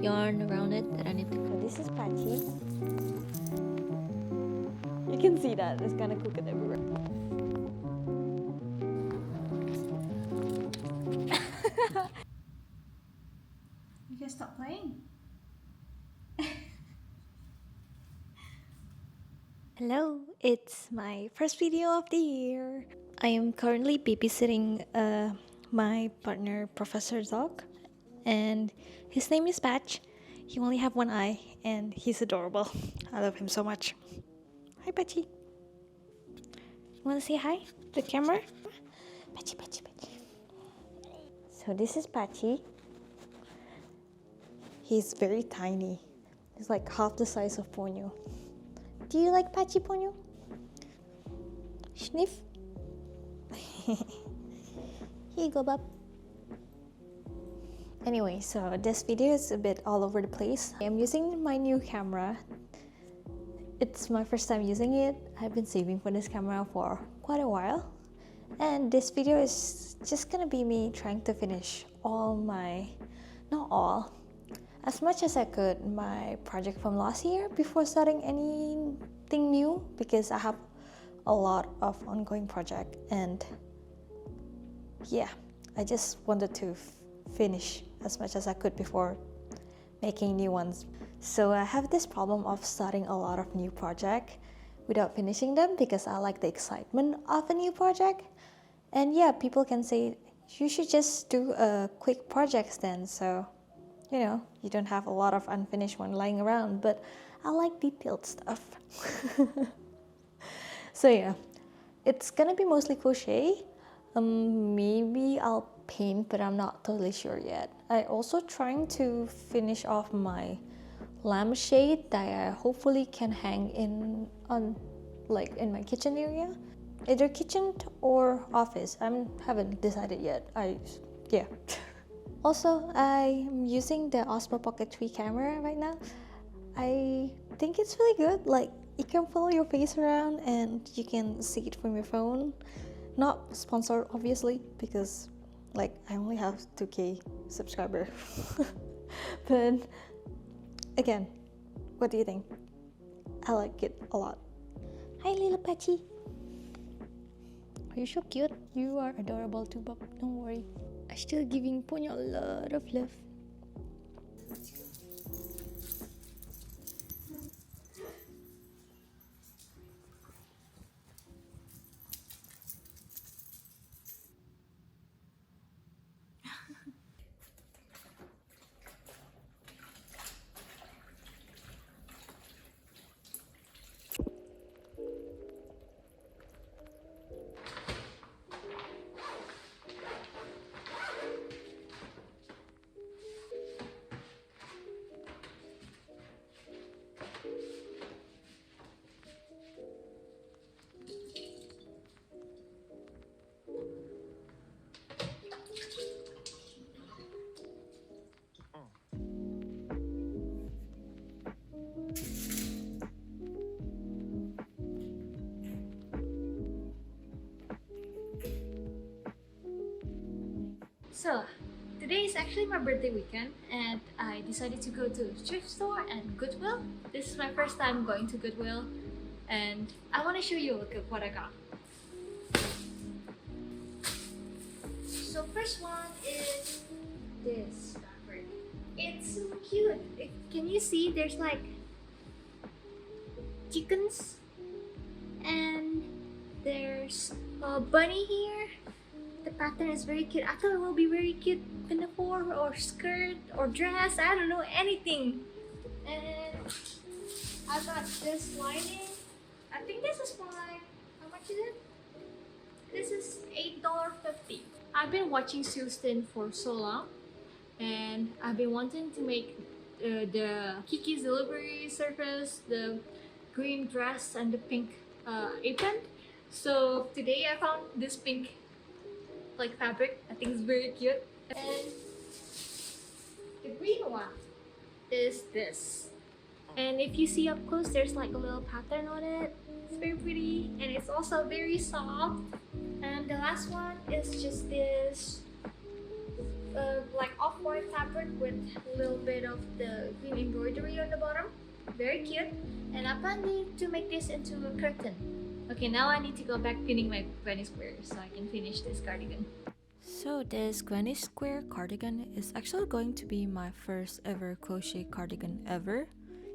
yarn around it that I need to cut. This is patchy. You can see that it's kind of crooked everywhere. You can stop playing. Hello, it's my first video of the year. I am currently babysitting my partner, Professor Dog, and his name is Patch. He only have one eye, and he's adorable. I love him so much. Hi, Patchy. You want to say hi to the camera? Patchy, Patchy, Patchy. So this is Patchy. He's very tiny. He's like half the size of Ponyo. Do you like Patchy, Ponyo? Sniff? Here you go, bub. Anyway, so this video is a bit all over the place. I'm using my new camera. It's my first time using it. I've been saving for this camera for quite a while. And this video is just gonna be me trying to finish all my, not all, as much as I could, my project from last year before starting anything new, because I have a lot of ongoing project, and yeah, I just wanted to finish as much as I could before making new ones. So I have this problem of starting a lot of new project without finishing them because I like the excitement of a new project. And yeah, people can say you should just do a quick projects then, so you know, you don't have a lot of unfinished one lying around, but I like detailed stuff. So yeah, it's gonna be mostly crochet. Maybe I'll paint, but I'm not totally sure yet. I also trying to finish off my lampshade that I hopefully can hang in in my kitchen area, either kitchen or office. I haven't decided yet. Yeah. Also, I'm using the Osmo Pocket 3 camera right now. I think it's really good. Like, you can follow your face around and you can see it from your phone. Not sponsored, obviously, because like I only have 2K subscriber. But again, what do you think? I like it a lot. Hi, little Patchy. Are you so cute? You are adorable too, Bob. Don't worry. I'm still giving Ponyo a lot of love. So, today is actually my birthday weekend and I decided to go to a thrift store and Goodwill. This is my first time going to Goodwill and I want to show you what I got. So first one is this fabric. It's so cute. Can you see there's like chickens and there's a bunny here. The pattern is very cute. I thought it will be very cute pinafore or skirt or dress. I don't know, anything. And I got this lining. I think this is like, how much is it? This is $8.50. I've been watching Houston for so long and I've been wanting to make the Kiki's delivery service, the green dress and the pink apron. So today I found this pink like fabric. I think it's very cute. And the green one is this. And if you see up close, there's like a little pattern on it. It's very pretty and it's also very soft. And the last one is just this like off-white fabric. fabric with a little bit of the green embroidery on the bottom. Very cute. And I'm planning to make this into a curtain. Okay, now I need to go back pinning my granny squares so I can finish this cardigan. So this granny square cardigan is actually going to be my first ever crochet cardigan ever.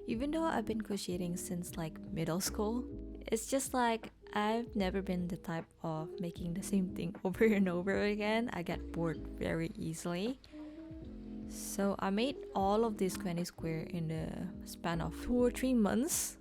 Even though I've been crocheting since like middle school, it's just like I've never been the type of making the same thing over and over again. I get bored very easily. So I made all of this granny square in the span of 2 or 3 months.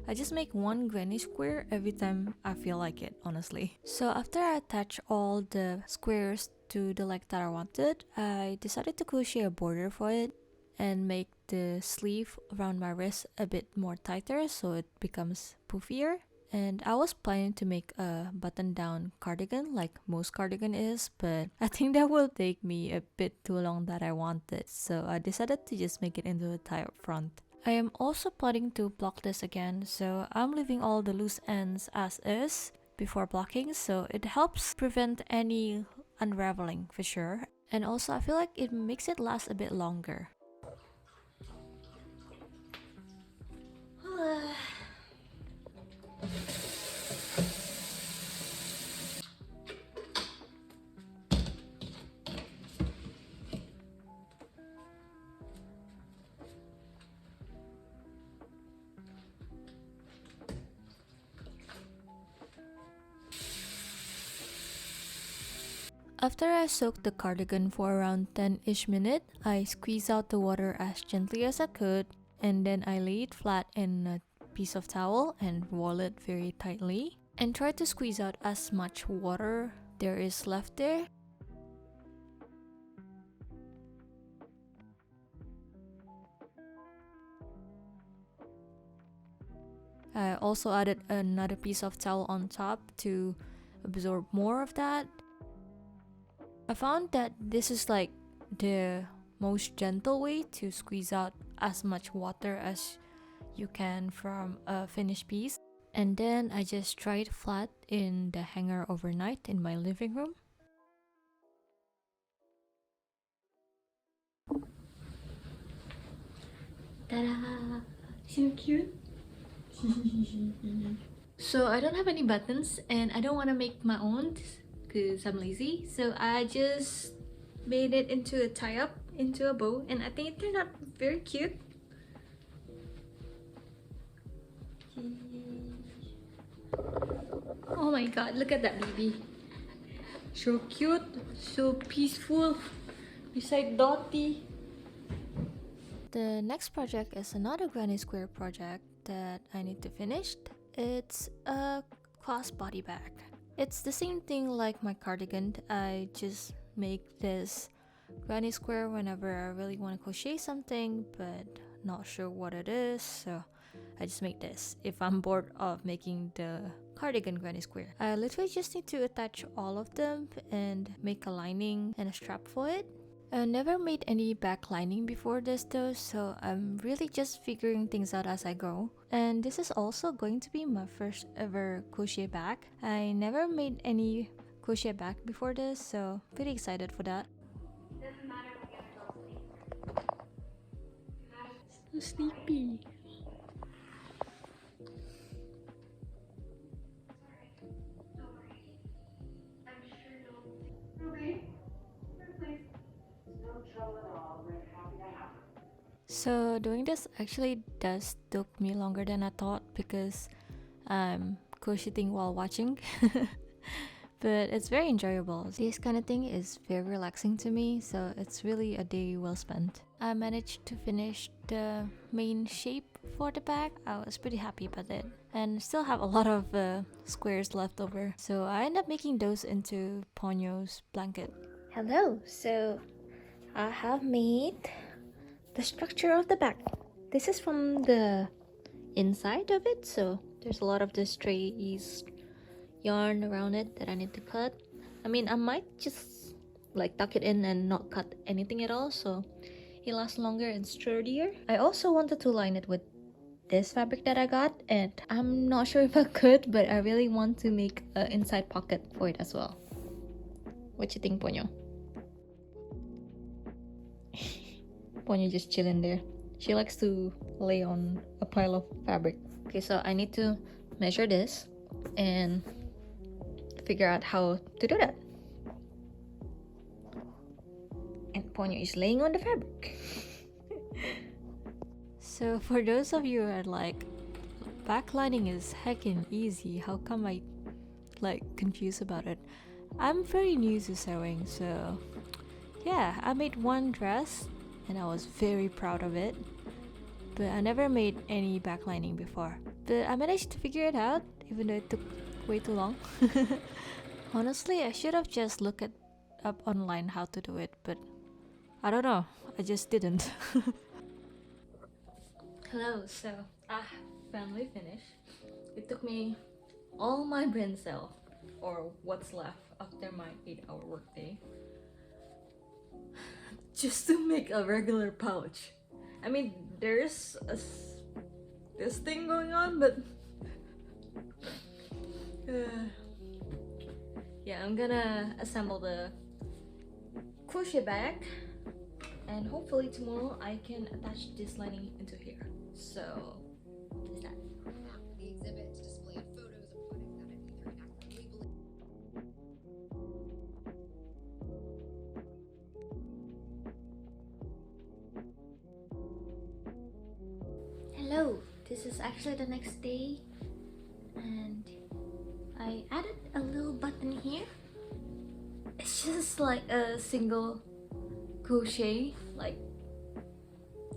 I just make one granny square every time I feel like it, honestly. So after I attached all the squares to the leg that I wanted, I decided to crochet a border for it and make the sleeve around my wrist a bit more tighter so it becomes poofier. And I was planning to make a button-down cardigan like most cardigan is, but I think that will take me a bit too long that I wanted, so I decided to just make it into a tie-up front. I am also planning to block this again, so I'm leaving all the loose ends as is before blocking, so it helps prevent any unraveling for sure. And also I feel like it makes it last a bit longer. After I soaked the cardigan for around 10-ish minutes, I squeezed out the water as gently as I could, and then I lay it flat in a piece of towel and roll it very tightly and try to squeeze out as much water there is left there. I also added another piece of towel on top to absorb more of that. I found that this is like the most gentle way to squeeze out as much water as you can from a finished piece. And then I just dry it flat in the hanger overnight in my living room. Ta-da! So cute. So I don't have any buttons and I don't want to make my own because I'm lazy. So I just made it into a tie-up, into a bow, and I think it turned out very cute. Oh my god, look at that baby. So cute, so peaceful beside Dottie. The next project is another granny square project that I need to finish. It's a crossbody bag. It's the same thing like my cardigan. I just make this granny square whenever I really want to crochet something but not sure what it is, so I just make this if I'm bored of making the cardigan granny square. I literally just need to attach all of them and make a lining and a strap for it. I never made any back lining before this though, so I'm really just figuring things out as I go. And this is also going to be my first ever crochet bag. I never made any crochet bag before this, so pretty excited for that. So sleepy. So doing this actually does took me longer than I thought because I'm crocheting while watching. But it's very enjoyable. This kind of thing is very relaxing to me, so it's really a day well spent. I managed to finish the main shape for the bag. I was pretty happy about it and still have a lot of squares left over. So I ended up making those into Ponyo's blanket. Hello, so I have made the structure of the bag. This is from the inside of it, so there's a lot of the stray yarn around it that I need to cut. I mean, I might just like tuck it in and not cut anything at all, so it lasts longer and sturdier. I also wanted to line it with this fabric that I got, and I'm not sure if I could, but I really want to make an inside pocket for it as well. What you think, Ponyo? Ponyo just chilling there. She likes to lay on a pile of fabric. Okay, so I need to measure this and figure out how to do that. And Ponyo is laying on the fabric. So for those of you who are like, backlining is heckin' easy, how come I like confused about it? I'm very new to sewing, so yeah, I made one dress and I was very proud of it, but I never made any backlining before. But I managed to figure it out, even though it took way too long. Honestly, I should have just looked it up online how to do it, but I don't know, I just didn't. Hello, so I finally finished. It took me all my brain cell, or what's left after my 8-hour workday, just to make a regular pouch. I mean, there's this thing going on, but yeah, I'm gonna assemble the crochet bag, and hopefully tomorrow I can attach this lining into here. So, is that? The exhibit displayed photos of products that had either inaccurately Hello, this is actually the next day, and I added a little button here. It's just like a single crochet, like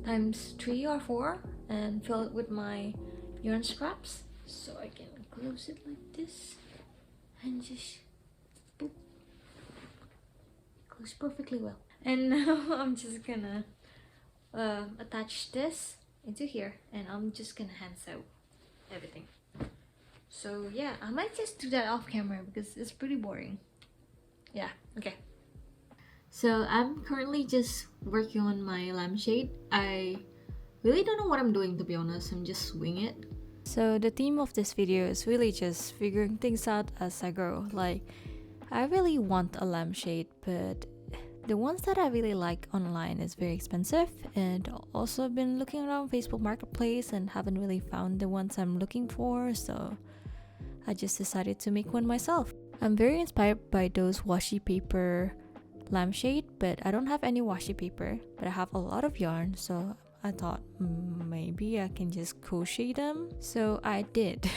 times 3 or 4, and fill it with my yarn scraps, so I can close it like this and just boop, close perfectly well. And now I'm just gonna attach this into here, and I'm just gonna hand sew everything. So yeah, I might just do that off camera because it's pretty boring. Yeah, okay. So I'm currently just working on my lampshade. I really don't know what I'm doing, to be honest. I'm just winging it. So the theme of this video is really just figuring things out as I go. Like, I really want a lampshade, but the ones that I really like online is very expensive, and also been looking around Facebook Marketplace and haven't really found the ones I'm looking for, so I just decided to make one myself. I'm very inspired by those washi paper lampshade, but I don't have any washi paper, but I have a lot of yarn, so I thought maybe I can just crochet them. So I did.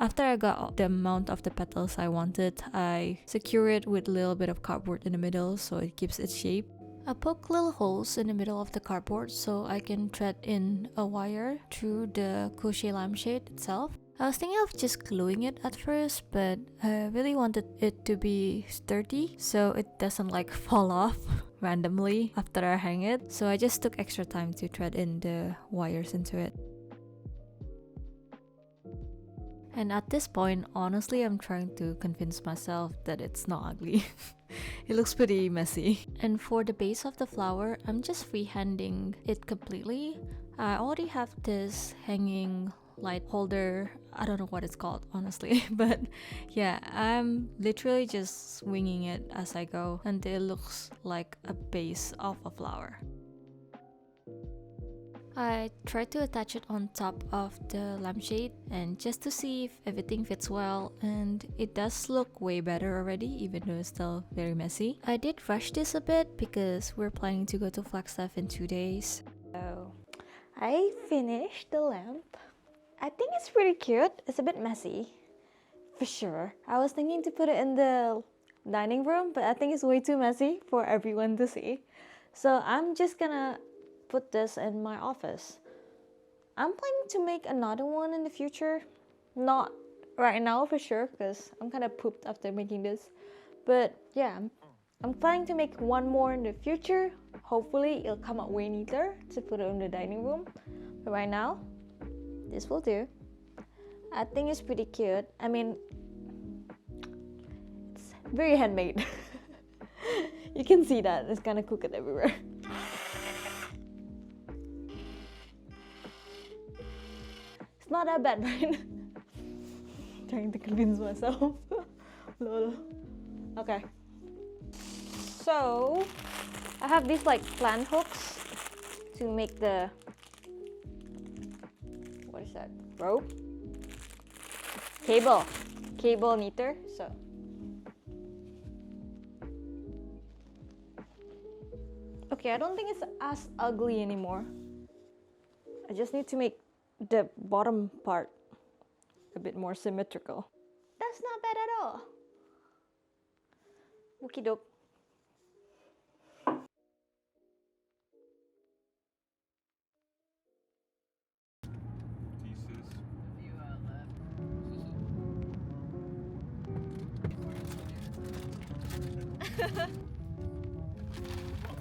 After I got the amount of the petals I wanted, I secure it with a little bit of cardboard in the middle so it keeps its shape. I poke little holes in the middle of the cardboard so I can thread in a wire through the crochet lampshade itself. I was thinking of just gluing it at first, but I really wanted it to be sturdy so it doesn't like fall off randomly after I hang it. So I just took extra time to thread in the wires into it. And at this point, honestly, I'm trying to convince myself that it's not ugly. It looks pretty messy. And for the base of the flower, I'm just freehanding it completely. I already have this hanging light holder. I don't know what it's called, honestly. But yeah, I'm literally just winging it as I go until it looks like a base of a flower. I tried to attach it on top of the lampshade and just to see if everything fits well, and it does look way better already, even though it's still very messy. I did rush this a bit because we're planning to go to Flagstaff in 2 days. So I finished the lamp. I think it's pretty cute. It's a bit messy, for sure. I was thinking to put it in the dining room, but I think it's way too messy for everyone to see. So I'm just gonna put this in my office. I'm planning to make another one in the future. Not right now for sure, because I'm kind of pooped after making this. But yeah, I'm planning to make one more in the future. Hopefully it'll come out way neater to put it in the dining room. But right now, this will do. I think it's pretty cute. I mean, it's very handmade. You can see that. It's kind of crooked everywhere. It's not that bad, right? Trying to convince myself. Lol. Okay. So, I have these like plant hooks to make the, what is that, rope? Cable knitted. So okay, I don't think it's as ugly anymore. I just need to make the bottom part a bit more symmetrical. That's not bad at all. Okie doke.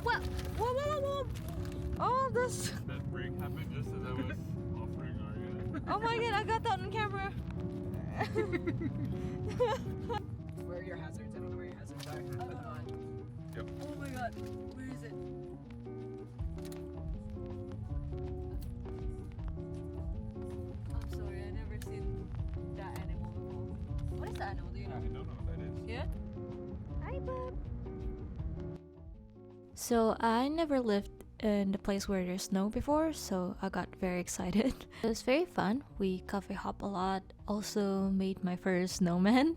What? Whoa. Oh, this. That break happened just as I was offering Arya. Oh my god, I got that on camera. Where are your hazards? I don't know where your hazards are. Put them on. Yep. Oh my god, where is it? I'm sorry, I never seen that animal before. What is that animal? Do you I know? don't know what that is. Yeah? Hi, bub. So I never lived in the place where there's snow before, so I got very excited. It was very fun. We cafe hop a lot, also made my first snowman.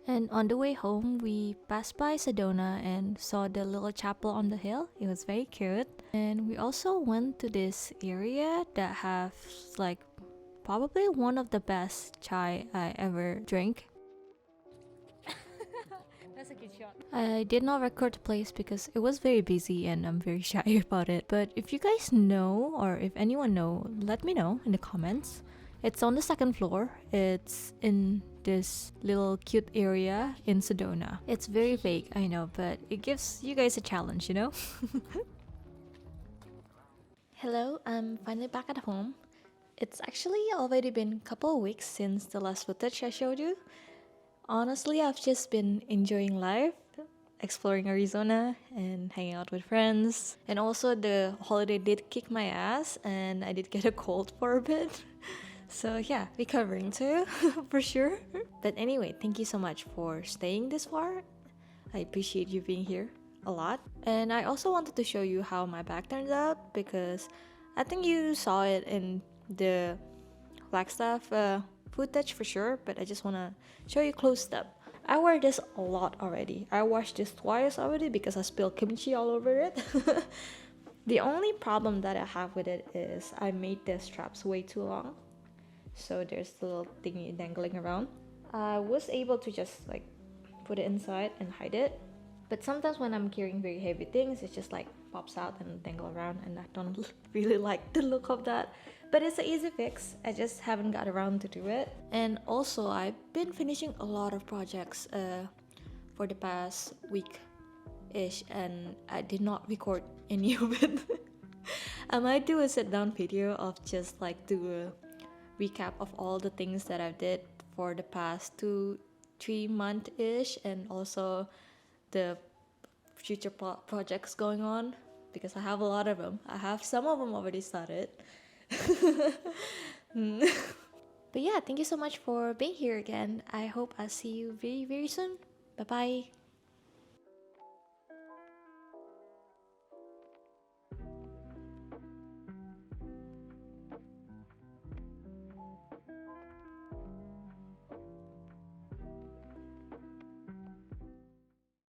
And on the way home, we passed by Sedona and saw the little chapel on the hill. It was very cute. And we also went to this area that has like probably one of the best chai I ever drank. That's a good shot. I did not record the place because it was very busy and I'm very shy about it. But if you guys know, or if anyone know, let me know in the comments. It's on the second floor. It's in this little cute area in Sedona. It's very vague, I know, but it gives you guys a challenge, you know? Hello, I'm finally back at home. It's actually already been a couple of weeks since the last footage I showed you. Honestly, I've just been enjoying life, exploring Arizona and hanging out with friends. And also the holiday did kick my ass and I did get a cold for a bit. So yeah, recovering too, for sure. But anyway, thank you so much for staying this far. I appreciate you being here a lot. And I also wanted to show you how my bag turns out because I think you saw it in the Flagstaff footage for sure, but I just want to show you close up. I wear this a lot already. I washed this twice already because I spilled kimchi all over it. The only problem that I have with it is I made the straps way too long. So there's the little thingy dangling around. I was able to just like put it inside and hide it. But sometimes when I'm carrying very heavy things, it just like pops out and dangle around and I don't really like the look of that. But it's an easy fix. I just haven't got around to do it. And also I've been finishing a lot of projects for the past week-ish and I did not record any of it. I might do a sit down video of just like do a recap of all the things that I've did for the past 2-3 month-ish and also the future projects going on because I have a lot of them. I have some of them already started. But yeah, thank you so much for being here again. I hope I'll see you very, very soon. Bye bye.